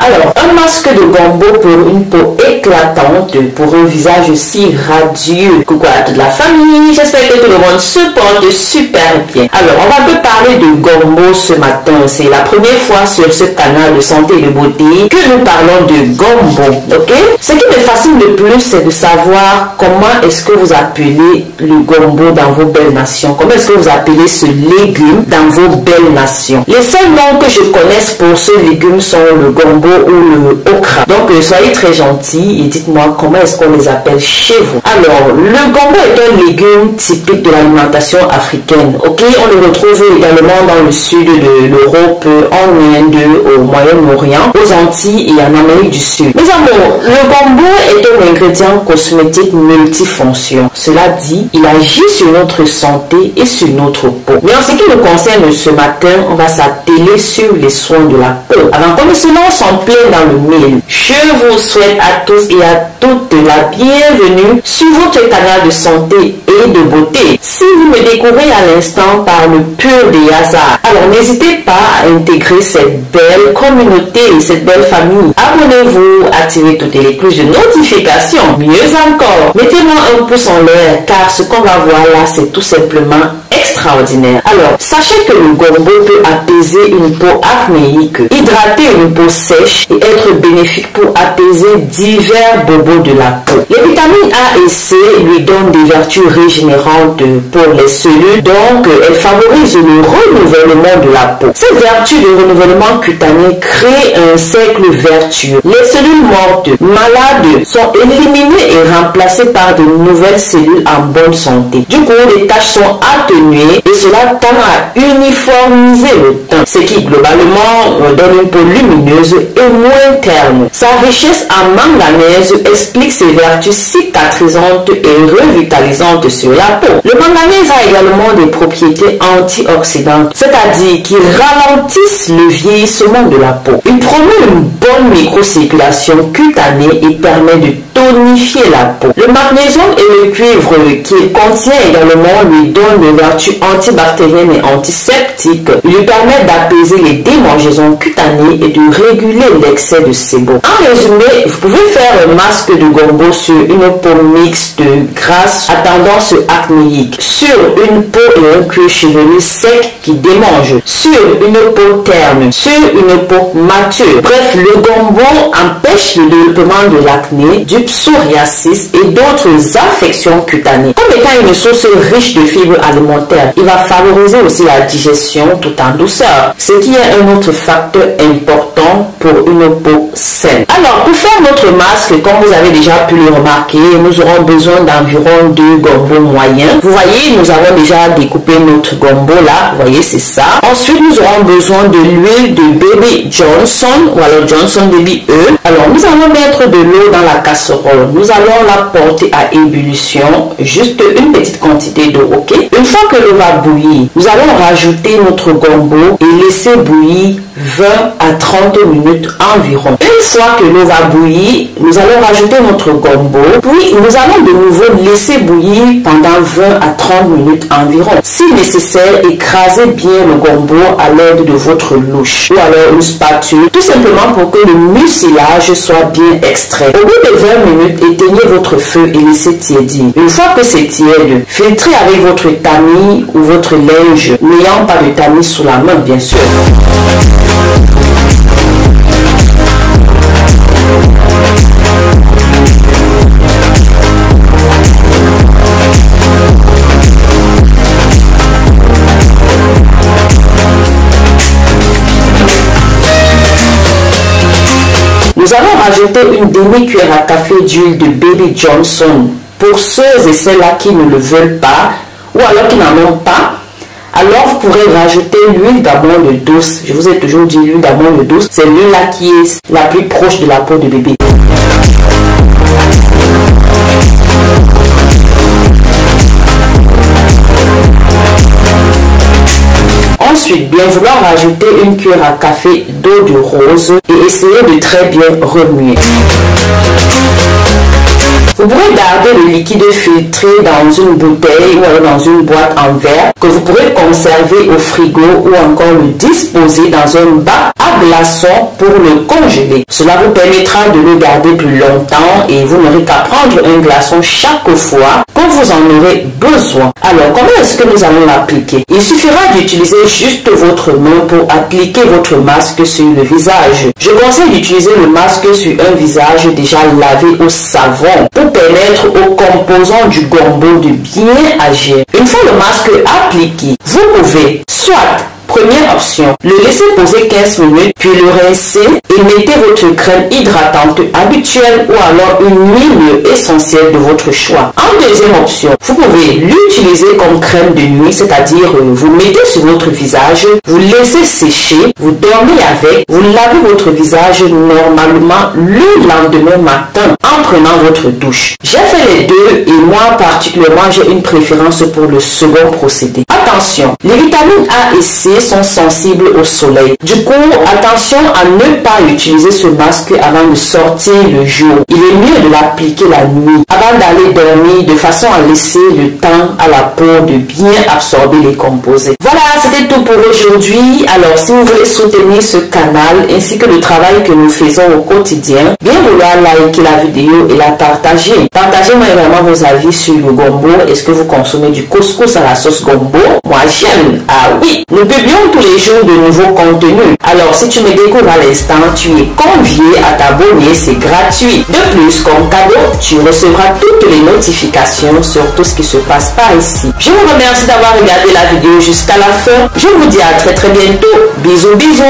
Alors, un masque de gombo pour une peau éclatante, pour un visage si radieux. Coucou à toute la famille, j'espère que tout le monde se porte super bien. Alors, on va un peu parler de gombo ce matin. C'est la première fois sur ce canal de santé et de beauté que nous parlons de gombo, ok? Ce qui me fascine le plus, c'est de savoir comment est-ce que vous appelez le gombo dans vos belles nations. Comment est-ce que vous appelez ce légume dans vos belles nations. Les seuls noms que je connaisse pour ce légume sont le gombo ou le okra. Donc soyez très gentils et dites-moi comment est-ce qu'on les appelle chez vous. Alors le gombo est un légume typique de l'alimentation africaine. Ok, on le retrouve également dans le sud de l'Europe, en Inde, au Moyen-Orient, aux Antilles et en Amérique du Sud. Mes amours, le gombo est un ingrédient cosmétique multifonction. Cela dit, il agit sur notre santé et sur notre peau. Mais en ce qui nous concerne ce matin, on va s'atteler sur les soins de la peau. Avant qu'on ne se lance en plein dans le mille, je vous souhaite à tous et à toutes la bienvenue sur votre canal de santé et de beauté. Si vous me découvrez à l'instant par le pur des hasards, alors n'hésitez pas à intégrer cette belle communauté et cette belle famille. Abonnez-vous, activez toutes les cloches de notification. Mieux encore, mettez-moi un pouce en l'air car ce qu'on va voir là, c'est tout simplement extraordinaire. Alors, sachez que le gombo peut apaiser une peau acnéique, hydrater une peau sèche et être bénéfique pour apaiser divers bobos de la peau. Les vitamines A et C lui donnent des vertus régénérantes pour les cellules, donc elles favorisent le renouvellement de la peau. Cette vertu de renouvellement cutané crée un cercle vertueux. Les cellules mortes, malades, sont éliminées et remplacées par de nouvelles cellules en bonne santé. Du coup, les taches sont atténuées et cela tend à uniformiser le teint, ce qui globalement donne une peau lumineuse et moins terne. Sa richesse en manganèse explique ses vertus cicatrisantes et revitalisantes sur la peau. Le manganèse a également des propriétés antioxydantes, c'est-à-dire qui ralentissent le vieillissement de la peau. Il promeut une bonne microcirculation cutanée et permet de tonifier la peau. Le magnésium et le cuivre qu'il contient également lui donnent des vertus antibactériennes et antiseptiques. Il lui permet d'apaiser les démangeaisons cutanées et de réguler l'excès de sébum. En résumé, vous pouvez faire un masque de gombo sur une peau mixte, grasse, à tendance acnéique, sur une peau et un cuir chevelu sec qui démange, sur une peau terne, sur une peau mature. Bref, le gombo empêche le développement de l'acné, du psoriasis et d'autres affections cutanées. Comme étant une source riche de fibres alimentaires, il va favoriser aussi la digestion tout en douceur, ce qui est un autre facteur important pour une peau saine. Alors, pour faire notre masque, comme vous avez déjà pu le remarquer, nous aurons besoin d'environ 2 gombos moyens. Vous voyez, nous avons déjà découpé notre gombo là, vous voyez, c'est ça. Ensuite, nous aurons besoin de l'huile de Baby Johnson ou alors Johnson Baby Oil. Alors, nous allons mettre de l'eau dans la casserole. Nous allons la porter à ébullition, juste une petite quantité d'eau, ok? Une fois que l'eau va bouillir, nous allons rajouter notre gombo et laisser bouillir 20 à 30 minutes environ. Une fois que l'eau va bouillir, nous allons rajouter notre gombo, puis nous allons de nouveau laisser bouillir pendant 20 à 30 minutes environ. Si nécessaire, écrasez bien le gombo à l'aide de votre louche ou alors une spatule, tout simplement pour que le mucilage soit bien extrait. Au bout de 20 minutes, éteignez votre feu et laissez tiédir. Une fois que c'est tiède, filtrez avec votre tamis ou votre linge, n'ayant pas de tamis sous la main, bien sûr. Nous allons rajouter une demi-cuillère à café d'huile de Baby Johnson pour ceux et celles-là qui ne le veulent pas ou alors qui n'en ont pas. Alors vous pourrez rajouter l'huile d'amande douce. Je vous ai toujours dit l'huile d'amande douce, c'est l'huile là qui est la plus proche de la peau de bébé. Ensuite, bien vouloir rajouter une cuillère à café d'eau de rose et essayer de très bien remuer. Vous pourrez garder le liquide filtré dans une bouteille ou alors dans une boîte en verre que vous pourrez conserver au frigo ou encore le disposer dans un bac à glaçons pour le congeler. Cela vous permettra de le garder plus longtemps et vous n'aurez qu'à prendre un glaçon chaque fois que vous en aurez besoin. Alors, comment est-ce que nous allons l'appliquer? Il suffira d'utiliser juste votre main pour appliquer votre masque sur le visage. Je conseille d'utiliser le masque sur un visage déjà lavé au savon pour permettre aux composants du gombo de bien agir. Une fois le masque appliqué, vous pouvez soit première option, le laisser poser 15 minutes, puis le rincer et mettez votre crème hydratante habituelle ou alors une huile essentielle de votre choix. En deuxième option, vous pouvez l'utiliser comme crème de nuit, c'est-à-dire vous mettez sur votre visage, vous laissez sécher, vous dormez avec, vous lavez votre visage normalement le lendemain matin en prenant votre douche. J'ai fait les deux et moi particulièrement j'ai une préférence pour le second procédé. Attention, les vitamines A et C sont sensibles au soleil. Du coup, attention à ne pas utiliser ce masque avant de sortir le jour. Il est mieux de l'appliquer la nuit avant d'aller dormir de façon à laisser le temps à la peau de bien absorber les composés. Voilà, c'était tout pour aujourd'hui. Alors, si vous voulez soutenir ce canal ainsi que le travail que nous faisons au quotidien, bien vouloir liker la vidéo et la partager. Partagez-moi également vos avis sur le gombo. Est-ce que vous consommez du couscous à la sauce gombo? Moi, j'aime. Ah oui, nous publions tous les jours de nouveaux contenus. Alors, si tu me découvres à l'instant, tu es convié à t'abonner, c'est gratuit. De plus, comme cadeau, tu recevras toutes les notifications sur tout ce qui se passe par ici. Je vous remercie d'avoir regardé la vidéo jusqu'à la fin. Je vous dis à très bientôt. Bisous, bisous.